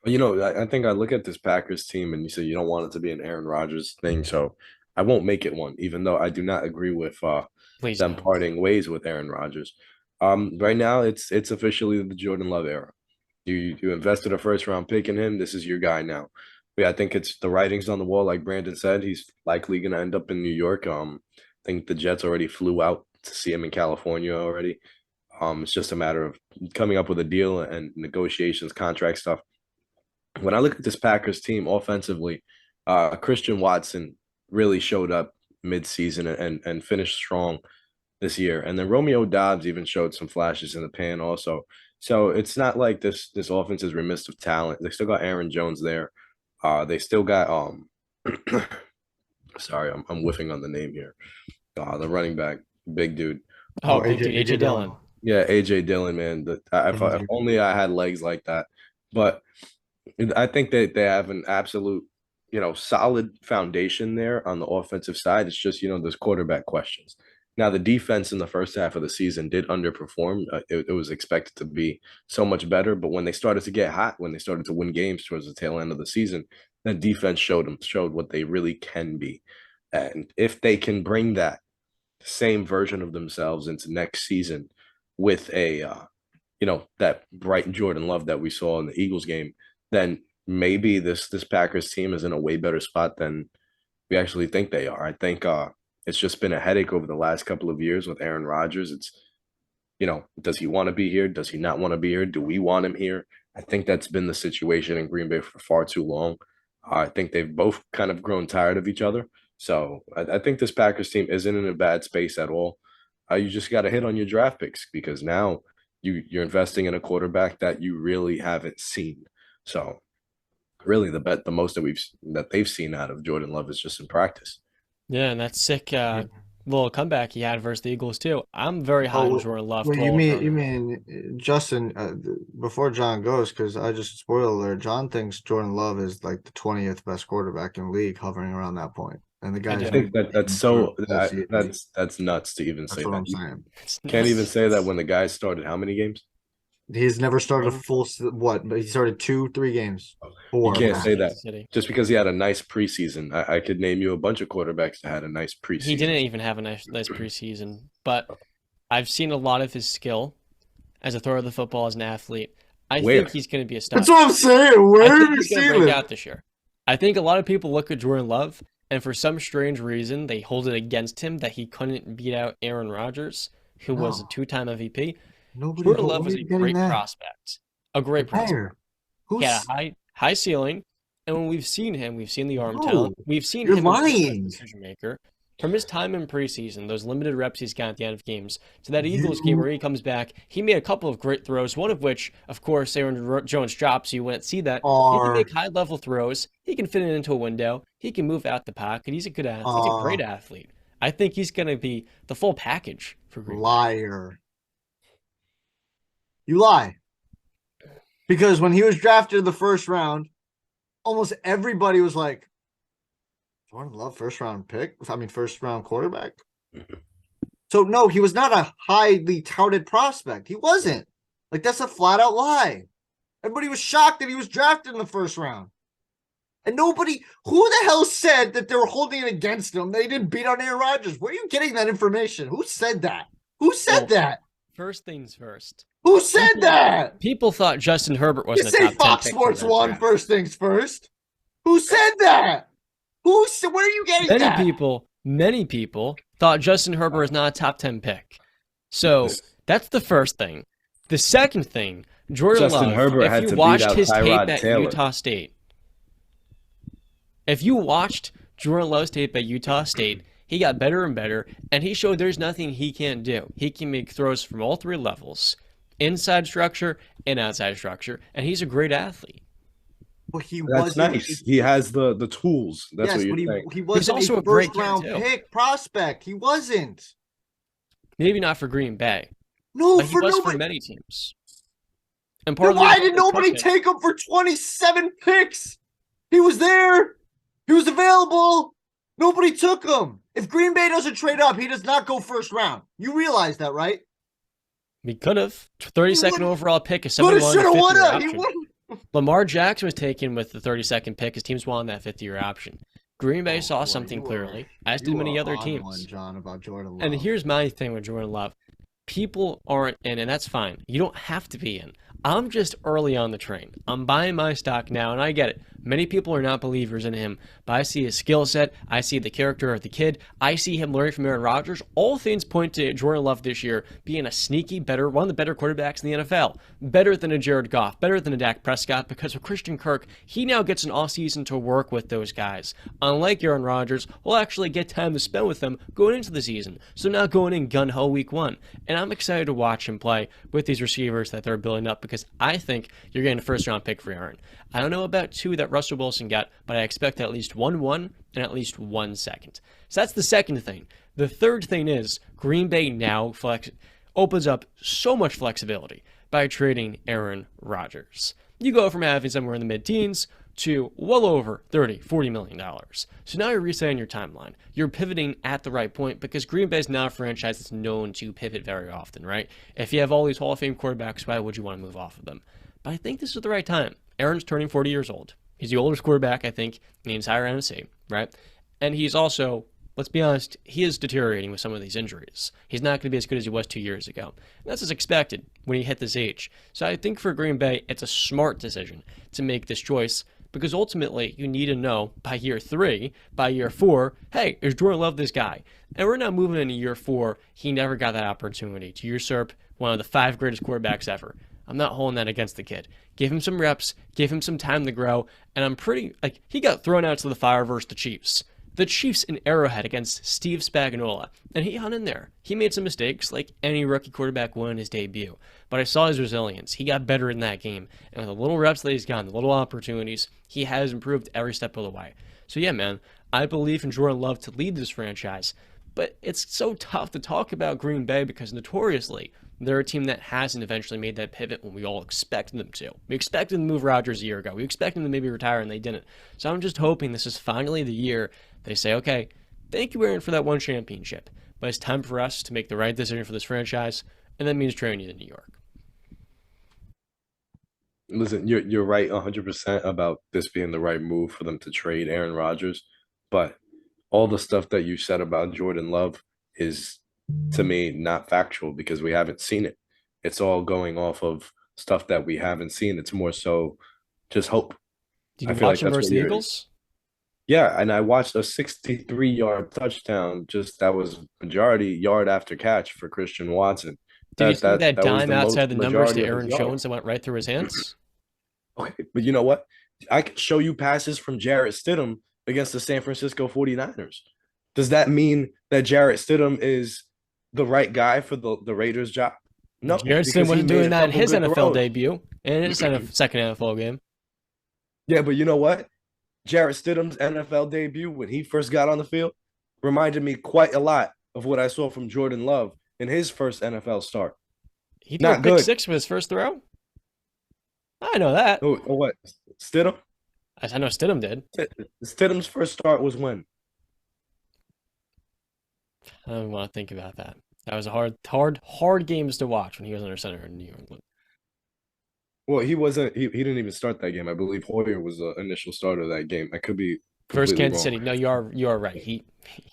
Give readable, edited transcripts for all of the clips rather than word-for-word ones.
I think I look at this Packers team and you say you don't want it to be an Aaron Rodgers thing, so I won't make it one, even though I do not agree with Please them don't. parting ways with Aaron Rodgers. Right now it's officially the Jordan Love era. You invested a first round pick in him. This is your guy now. But yeah, I think it's the writings on the wall, like Brandon said. He's likely gonna end up in New York. I think the Jets already flew out to see him in California already. It's just a matter of coming up with a deal and negotiations, contract stuff. When I look at this Packers team offensively, Christian Watson really showed up midseason and finished strong this year. And then Romeo Dobbs even showed some flashes in the pan also. So it's not like this offense is remiss of talent. They still got Aaron Jones there. They still got sorry, I'm whiffing on the name here. The running back, big dude. Oh, Oh, big Um, dude, AJ AJ Dillon. Dillon. yeah, AJ Dillon, man. If Injured. only I had legs like that. But I think that they have an absolute, solid foundation there on the offensive side. It's just, there's quarterback questions. Now, the defense in the first half of the season did underperform. It was expected to be so much better, but when they started to get hot, when they started to win games towards the tail end of the season, that defense showed what they really can be. And if they can bring that same version of themselves into next season with that bright Jordan Love that we saw in the Eagles game, then maybe this Packers team is in a way better spot than we actually think they are. I think it's just been a headache over the last couple of years with Aaron Rodgers. It's does he want to be here? Does he not want to be here? Do we want him here? I think that's been the situation in Green Bay for far too long. I think they've both kind of grown tired of each other. So I think this Packers team isn't in a bad space at all. You just got to hit on your draft picks because now you're investing in a quarterback that you really haven't seen. So really, the most that they've seen out of Jordan Love is just in practice. Yeah, and that sick Yeah. little comeback he had versus the Eagles too. I'm very high on Oh, Jordan Love well, 12 you round. mean Justin? Before John goes, because I just spoiler alert. John thinks Jordan Love is like the 20th best quarterback in the league, hovering around that point, and the I guy's I do. think been that that's through so the whole season. that's nuts to even That's say what that. I'm You saying. It's can't even nuts. say that when the guy started how many games? He's never started a One full what? But he started two, 3 games, You four can't against say max. that Kansas City. just because he had a nice preseason. I could name you a bunch of quarterbacks that had a nice He preseason. didn't even have a nice preseason, but I've seen a lot of his skill as a thrower of the football as an athlete. I think Where? he's going to be a That's stud. what I'm saying. I Where have think you he's going to seen break this? out this year. I think a lot of people look at Jordan Love, and for some strange reason, they hold it against him that he couldn't beat out Aaron Rodgers, who was a No, two-time MVP. nobody. Jordan Love Where are was you a getting great that? prospect, a great prospect. Where? He had Who's? a high ceiling, and when we've seen him, we've seen the arm talent. No, We've seen you're him emerge as a lying. decision maker. From his time in preseason, those limited reps he's got at the end of games, to that Eagles game You where he comes back, he made a couple of great throws, one of which, of course, Aaron Jones drops, so you wouldn't see that. He can are make high-level throws. He can fit it into a window. He can move out the pocket. He's a good athlete. He's a a great athlete. I think he's going to be the full package for Green Bay. liar. You lie. Because when he was drafted in the first round, almost everybody was like, Jordan Love, first round pick. I mean, first round quarterback. So no, he was not a highly touted prospect. He wasn't. Like that's a flat out lie. Everybody was shocked that he was drafted in the first round. And nobody, who the hell said that they were holding it against him? They didn't beat on Aaron Rodgers. Where are you getting that information? Who said that? Who said Well, that? first things first. Who said People that? people thought Justin Herbert You wasn't a say top 10 Fox pick for Sports that One draft. first things first. Who said that? Who said? Where are you getting Many that? people, many people thought Justin Herbert was not a top 10 pick. So This that's the first thing. The second thing, Jordan Justin Love, Herbert if had you to beat watched out his tape Tyrod at Taylor. Utah State, if you watched Jordan Love's tape at Utah State, he got better and better, and he showed there's nothing he can't do. He can make throws from all three levels, inside structure and outside structure, and he's a great athlete. But he That's wasn't a nice. He has the tools. That's what yes, you're but he saying. he He's wasn't a also a first great kid round too. pick prospect. He wasn't. Maybe not for Green Bay, No, but he for was for nobody. many teams. And part Then of the why reason did they took nobody him, take him for 27 picks? He was there. He was available. Nobody took him. If Green Bay doesn't trade up, he does not go first round. You realize that, right? we could have He 32nd wouldn't. overall pick if Coulda, somebody wanted a shoulda, fifth year woulda. He option. wouldn't. Lamar Jackson was taken with the 32nd pick. His teams wanted that 5th-year option. Green Bay Oh saw boy, something clearly, as did you many are other on one, teams. John, about Jordan And Love. here's my thing with Jordan Love. People aren't in, and that's fine. You don't have to be in. I'm just early on the train. I'm buying my stock now, and I get it. Many people are not believers in him, but I see his skill set. I see the character of the kid. I see him learning from Aaron Rodgers. All things point to Jordan Love this year being a sneaky, one of the better quarterbacks in the NFL. Better than a Jared Goff, better than a Dak Prescott, because with Christian Kirk, he now gets an offseason to work with those guys. Unlike Aaron Rodgers, we'll actually get time to spend with them going into the season. So not going in gun-ho week 1. And I'm excited to watch him play with these receivers that they're building up, because I think you're getting a first-round pick for Aaron. I don't know about 2 that Russell Wilson got, but I expect at least 1 and at least 1 second. So that's the second thing. The third thing is Green Bay now opens up so much flexibility by trading Aaron Rodgers. You go from having somewhere in the mid-teens to well over $30-40 million. So now you're resetting your timeline. You're pivoting at the right point, because Green Bay is not a franchise that's known to pivot very often, right? If you have all these Hall of Fame quarterbacks, why would you want to move off of them? But I think this is the right time. Aaron's turning 40 years old. He's the oldest quarterback, I think, in the entire NFC, right? And he's also, let's be honest, he is deteriorating with some of these injuries. He's not going to be as good as he was 2 years ago. And that's as expected when he hit this age. So I think for Green Bay, it's a smart decision to make this choice, because ultimately you need to know by year 3, by year 4, hey, is Jordan Love this guy? And we're not moving into year 4. He never got that opportunity to usurp one of the 5 greatest quarterbacks ever. I'm not holding that against the kid. Give him some reps, give him some time to grow, and I'm pretty, he got thrown out to the fire versus the Chiefs. The Chiefs in Arrowhead against Steve Spagnuolo, and he hung in there. He made some mistakes, like any rookie quarterback would in his debut, but I saw his resilience. He got better in that game, and with the little reps that he's gotten, the little opportunities, he has improved every step of the way. So yeah, man, I believe in Jordan Love to lead this franchise, but it's so tough to talk about Green Bay because notoriously, they're a team that hasn't eventually made that pivot when we all expected them to. We expected them to move Rodgers a year ago. We expected them to maybe retire, and they didn't. So I'm just hoping this is finally the year they say, okay, thank you, Aaron, for that 1 championship, but it's time for us to make the right decision for this franchise, and that means trading you to New York. Listen, you're right 100% about this being the right move for them to trade Aaron Rodgers, but all the stuff that you said about Jordan Love is, to me, not factual, because we haven't seen it. It's all going off of stuff that we haven't seen. It's more so just hope. Did I you feel watch like him that's versus what the you're. Eagles? Yeah, and I watched a 63-yard touchdown. Just that was majority yard after catch for Christian Watson. Did you see that That was dime the most outside the numbers majority to of his Aaron Jones yards. that went right through his hands? Okay, but you know what? I could show you passes from Jarrett Stidham against the San Francisco 49ers. Does that mean that Jarrett Stidham is the right guy for the Raiders job? No, Jaredson because he wasn't made doing a that in couple his good NFL throws. debut and in his second NFL game. Yeah, but you know what? Jarrett Stidham's NFL debut when he first got on the field reminded me quite a lot of what I saw from Jordan Love in his first NFL start. He threw a Not pick good. 6 for his first throw? I know that. Oh, what? Stidham? I know Stidham did. Stidham's first start was when? I don't want to think about that. That was a hard games to watch when he was under center in New England. Well, he wasn't. He didn't even start that game. I believe Hoyer was the initial starter of that game. I could be Versus completely Kansas wrong. City. No, you are right. He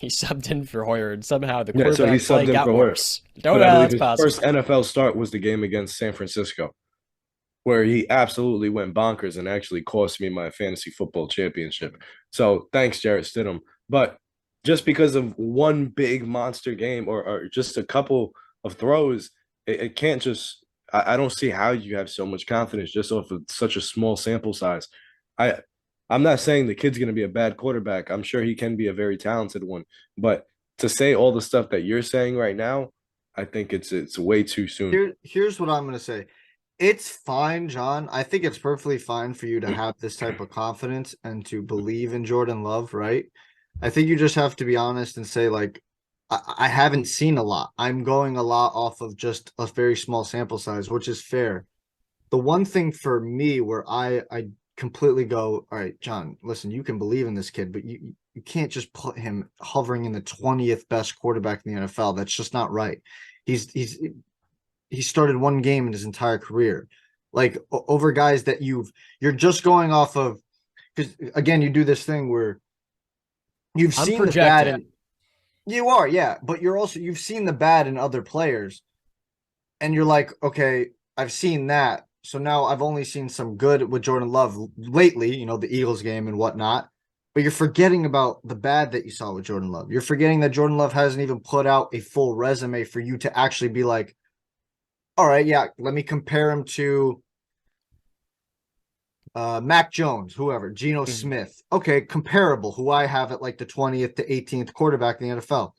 subbed in for Hoyer, and somehow the Yeah, so he quarterback play subbed in got for Hoyer. worse. Don't But know I how believe that's his possible. first NFL start was the game against San Francisco, where he absolutely went bonkers and actually cost me my fantasy football championship. So thanks, Jarrett Stidham. But just because of one big monster game or just a couple of throws, it can't just. I don't see how you have so much confidence just off of such a small sample size. I I'm not saying the kid's going to be a bad quarterback. I'm sure he can be a very talented one, but to say all the stuff that you're saying right now, I think it's way too soon. Here's what I'm gonna say. It's fine, John. I think it's perfectly fine for you to have this type of confidence and to believe in Jordan Love, right? I think you just have to be honest and say, like, I haven't seen a lot. I'm going a lot off of just a very small sample size, which is fair. The one thing for me where I completely go, all right, John, listen, you can believe in this kid, but you can't just put him hovering in the 20th best quarterback in the NFL. That's just not right. He started one game in his entire career. like over guys that you're just going off of, because again, you do this thing where you've I'm seen the bad projecting. and you are, yeah, but you've seen the bad in other players, and you're like, okay, I've seen that. So now I've only seen some good with Jordan Love lately, the Eagles game and whatnot. But you're forgetting about the bad that you saw with Jordan Love. You're forgetting that Jordan Love hasn't even put out a full resume for you to actually be like, all right, yeah, let me compare him to Mac Jones, whoever, Geno Mhm. Smith. Okay, comparable, who I have at like the 20th to 18th quarterback in the NFL.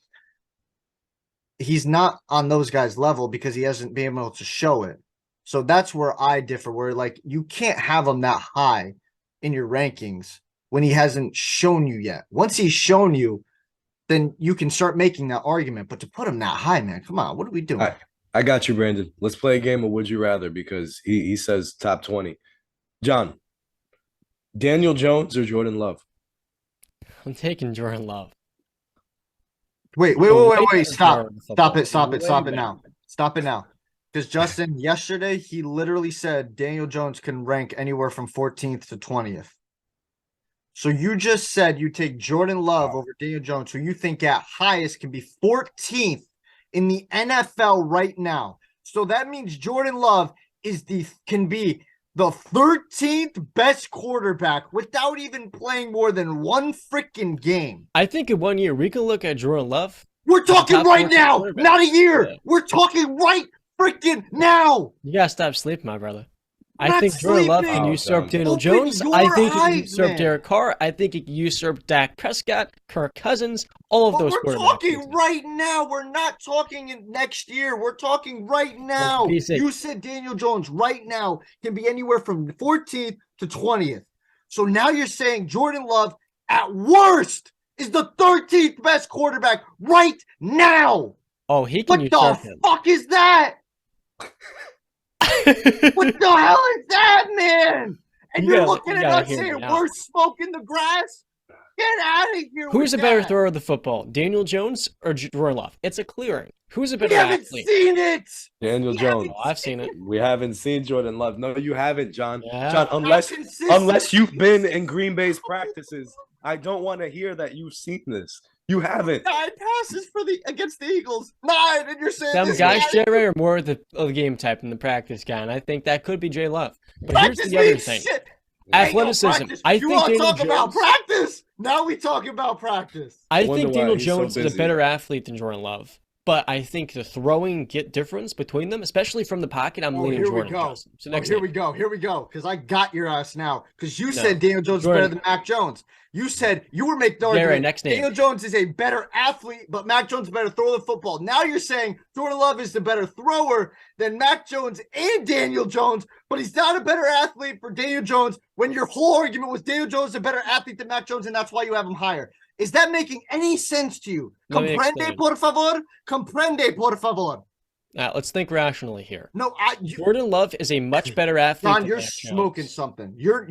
He's not on those guys' level because he hasn't been able to show it. So that's where I differ, where like you can't have him that high in your rankings when he hasn't shown you yet. Once he's shown you, then you can start making that argument. But to put him that high, man, come on, what are we doing? I got you, Brandon. Let's play a game of Would You Rather because he says top 20. John, Daniel Jones or Jordan Love? I'm taking Jordan Love. Wait, A way better stop. thrower of the Stop football. it, stop it, Way stop it better. now. Stop it now. Because Justin, yesterday, he literally said Daniel Jones can rank anywhere from 14th to 20th. So you just said you take Jordan Love over Daniel Jones, who you think at highest can be 14th in the NFL right now. So that means Jordan Love can be the 13th best quarterback without even playing more than one freaking game. I think in 1 year we can look at Jordan Love. We're talking top right 14 now, quarterback. not a year. Yeah. We're talking right freaking now. You gotta stop sleeping, my brother. I'm I not think Jordan Love sleeping. can Oh, usurp John. Daniel Open Jones. your I think he can eyes, usurp man. Derek Carr. I think he can usurp Dak Prescott, Kirk Cousins, all of But those we're quarterbacks. talking right now. We're not talking in next year. We're talking right now. BC. You said Daniel Jones right now can be anywhere from 14th to 20th. So now you're saying Jordan Love at worst is the 13th best quarterback right now. Oh, he can What usurp the him. fuck is that? What the hell is that, man? And you're looking at us saying we're smoking the grass? Get out of here. Who's a better thrower of the football, Daniel Jones or Jordan Love? It's a clearing. Who's a better athlete? We haven't seen it. Daniel Jones. Oh, I've seen it. We haven't seen Jordan Love. No, you haven't, John. Yeah. John, unless you've been in Green Bay's practices, I don't want to hear that you've seen this. You haven't. 9 passes against the Eagles. 9, and you're saying Some guys, Jay Ray, are more of the game type than the practice guy, and I think that could be Jay Love. But here's the other thing. Shit. Athleticism. I you think want to Daniel talk Jones, about practice? Now we talk about practice. I wonder think why Daniel he's so Jones is a busy. better athlete than Jordan Love. But I think the throwing difference between them, especially from the pocket, I'm leaning here Jordan. we go. Jones. So next Here game. we go. Because I got your ass now. Because you said Daniel Jones Jordan. is better than Mac Jones. You said you were making the Jay Ray, argument. next name. Daniel Jones is a better athlete, but Mac Jones is a better thrower of the football. Now you're saying Jordan Love is the better thrower than Mac Jones and Daniel Jones, but he's not a better athlete for Daniel Jones when your whole argument was Daniel Jones is a better athlete than Mac Jones, and that's why you have him higher. Is that making any sense to you? Comprende, por favor? Comprende, por favor. Now, let's think rationally here. No, Jordan Love is a much better athlete. John, you're smoking something. You're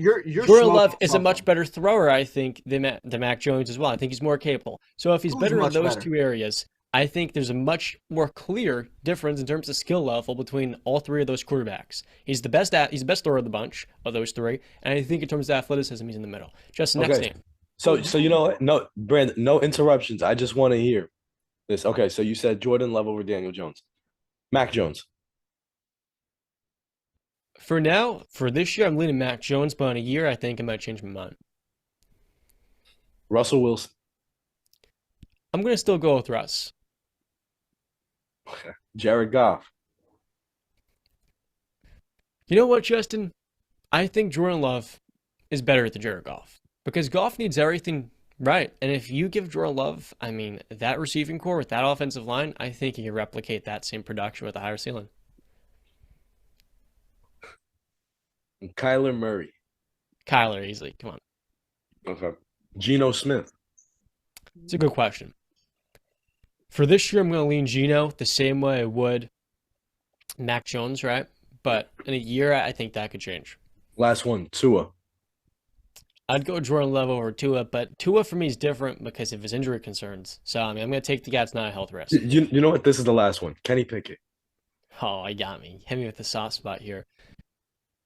Jordan Love is a much better thrower, I think, than Mac Jones as well. I think he's more capable. So if he's better in those two areas, I think there's a much more clear difference in terms of skill level between all three of those quarterbacks. He's the best thrower of the bunch of those three, and I think in terms of athleticism, he's in the middle. Just next name. So you know what? No, Brandon, no interruptions. I just want to hear this. Okay, so you said Jordan Love over Daniel Jones. Mac Jones. For now, for this year, I'm leaning Mac Jones, but in a year, I think I might change my mind. Russell Wilson. I'm going to still go with Russ. Jared Goff. You know what, Justin? I think Jordan Love is better than Jared Goff because Goff needs everything right. And if you give Jordan Love, I mean, that receiving core with that offensive line, I think he can replicate that same production with a higher ceiling. And Kyler Murray. Kyler, easily. Come on. Okay. Geno Smith. It's a good question. For this year, I'm going to lean Geno the same way I would Mac Jones, right? But in a year, I think that could change. Last one, Tua. I'd go Jordan Love over Tua, but Tua for me is different because of his injury concerns. So, I mean, I'm going to take the guy that's not a health risk. You know what? This is the last one. Kenny Pickett. Oh, I got me. Hit me with the soft spot here.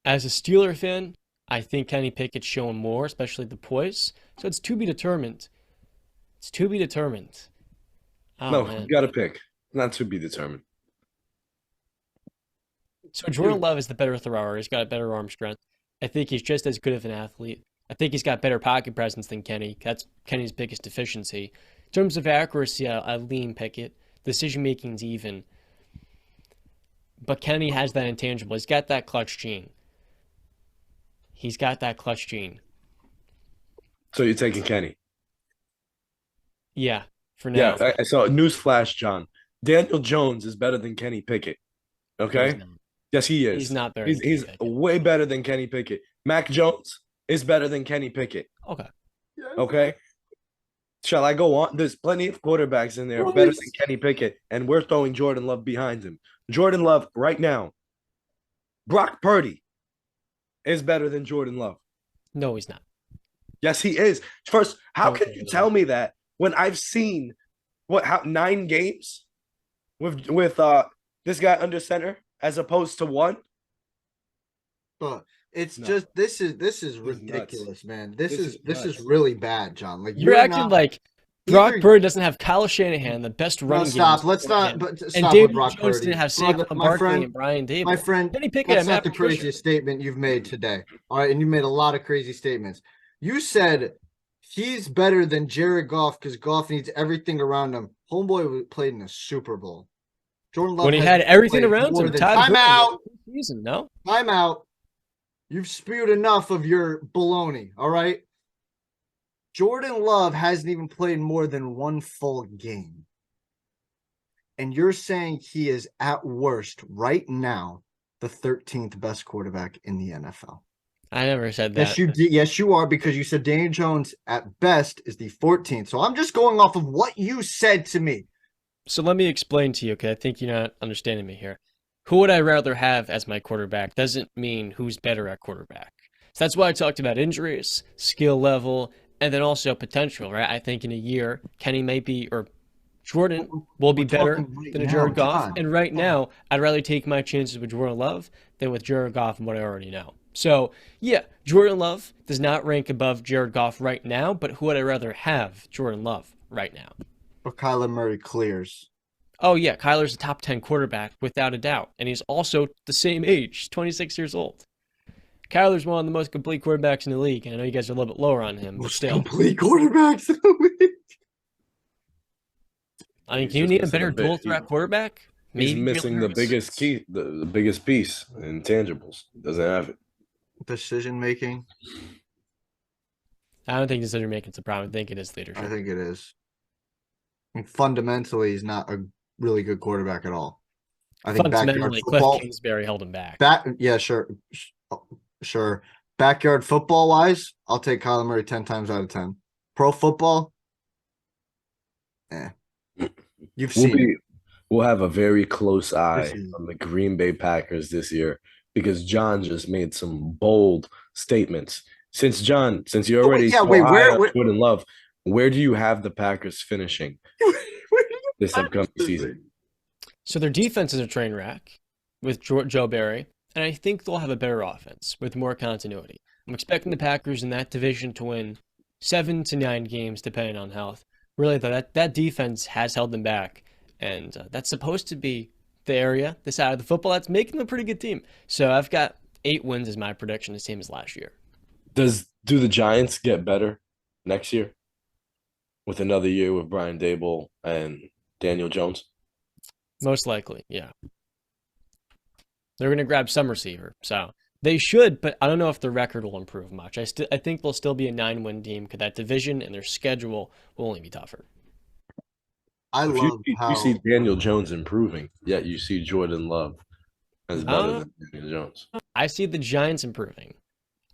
As a Steeler fan, I think Kenny Pickett's shown more, especially the poise. So it's to be determined. It's to be determined. Oh No, man. you got to pick. Not to be determined. So Jordan Love is the better thrower. He's got better arm strength. I think he's just as good of an athlete. I think he's got better pocket presence than Kenny. That's Kenny's biggest deficiency. In terms of accuracy, I lean Pickett. Decision making's even. But Kenny has that intangible. He's got that clutch gene. He's got that clutch gene. So you're taking Kenny. Yeah, for now. Yeah, I saw newsflash, John. Daniel Jones is better than Kenny Pickett. No, he's Okay? not. Yes, he is. He's not better He's, than Kenny he's Pickett. way better than Kenny Pickett. Mac Jones is better than Kenny Pickett. Okay. Okay? Shall I go on? There's plenty of quarterbacks in there better than Kenny Pickett, and we're throwing Jordan Love behind him. Jordan Love, right now, Brock Purdy is better than Jordan Love. No, he's not. Yes, he is. First, how No, can he's you not. tell me that when I've seen 9 games with this guy under center as opposed to 1? But it's No. just this is nuts. ridiculous, man. This This is is nuts. really bad, John. Like You're acting not, like Brock either- Purdy doesn't have Kyle Shanahan, the best No, running stop. game. Let's not. But And stop with David Brock Jones Purdy. didn't have Brother, Saquon my Barkley friend, and Brian Dable. my friend. Kenny Pickett That's and not Matt the craziest statement you've made today. All right, and you made a lot of crazy statements. You said he's better than Jared Goff because Goff needs everything around him. Homeboy played in a Super Bowl. Jordan Love When he has had everything played around more him, than- Todd Gurley Timeout. season, no? Timeout. You've spewed enough of your baloney. All right. Jordan Love hasn't even played more than 1 full game. And you're saying he is at worst right now the 13th best quarterback in the NFL. I never said that. Yes, you did. Yes, you are, because you said Daniel Jones at best is the 14th. So I'm just going off of what you said to me. So let me explain to you, okay? I think you're not understanding me here. Who would I rather have as my quarterback doesn't mean who's better at quarterback. So that's why I talked about injuries, skill level, and then also potential, right? I think in a year, Kenny may be, or Jordan will be We're better talking right than a now, Jared Goff. John. And right now, I'd rather take my chances with Jordan Love than with Jared Goff and what I already know. So, yeah, Jordan Love does not rank above Jared Goff right now, but who would I rather have? Jordan Love right now. But Kyler Murray clears. Oh, yeah, Kyler's a top 10 quarterback without a doubt. And he's also the same age, 26 years old. Kyler's one of the most complete quarterbacks in the league. And I know you guys are a little bit lower on him, but Most still. complete quarterbacks in the league. I mean, He's can you just need a missing better a bit. dual threat quarterback? He's Maybe missing Jalen the Hurts? biggest key, the biggest piece in tangibles. Doesn't have it. Decision making. I don't think decision making is a problem. I think it is leadership. I think it is. I mean, fundamentally, he's not a really good quarterback at all. I think backyard Fundamentally, Cliff football. Kingsbury held him back. Yeah, sure. Sure. Backyard football wise, I'll take Kyler Murray 10 times out of 10. Pro football, you've We'll seen it. we'll have a very close eye is- on the Green Bay Packers this year because John just made some bold statements. Since you already yeah, so wait, high where- on where- Jordan Love, where do you have the Packers finishing this upcoming season? So their defense is a train wreck with Joe Barry, and I think they'll have a better offense with more continuity. I'm expecting the Packers in that division to win 7 to 9 games, depending on health. Really, that defense has held them back, and that's supposed to be the area, the side of the football that's making them a pretty good team. So I've got 8 wins as my prediction, the same as last year. Do the Giants get better next year with another year with Brian Dable and Daniel Jones? Most likely, yeah. They're going to grab some receiver, so they should, but I don't know if the record will improve much. I think they'll still be a 9-win team because that division and their schedule will only be tougher. I If love how you see Daniel Jones improving, yet you see Jordan Love as better than Daniel Jones. I see the Giants improving.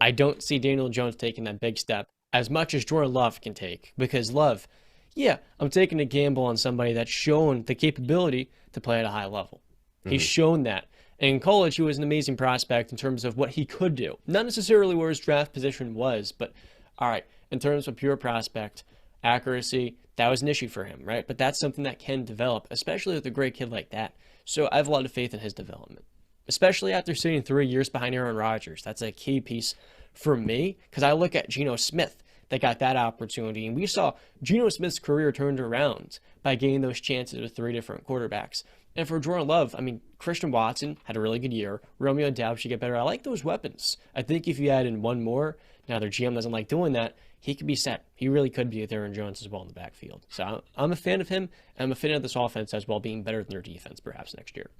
I don't see Daniel Jones taking that big step as much as Jordan Love can take because Love, yeah, I'm taking a gamble on somebody that's shown the capability to play at a high level. He's shown that. And in college, he was an amazing prospect in terms of what he could do. Not necessarily where his draft position was, but all right, in terms of pure prospect, accuracy, that was an issue for him, right? But that's something that can develop, especially with a great kid like that. So I have a lot of faith in his development. especially after sitting 3 years behind Aaron Rodgers. That's a key piece for me because I look at Geno Smith that got that opportunity, and we saw Geno Smith's career turned around by getting those chances with 3 different quarterbacks. And for Jordan Love, I mean, Christian Watson had a really good year. Romeo Doubs should get better. I like those weapons. I think if you add in one more, now their GM doesn't like doing that, he could be set. He really could be with Aaron Jones as well in the backfield. So I'm a fan of him, and I'm a fan of this offense as well being better than their defense perhaps next year.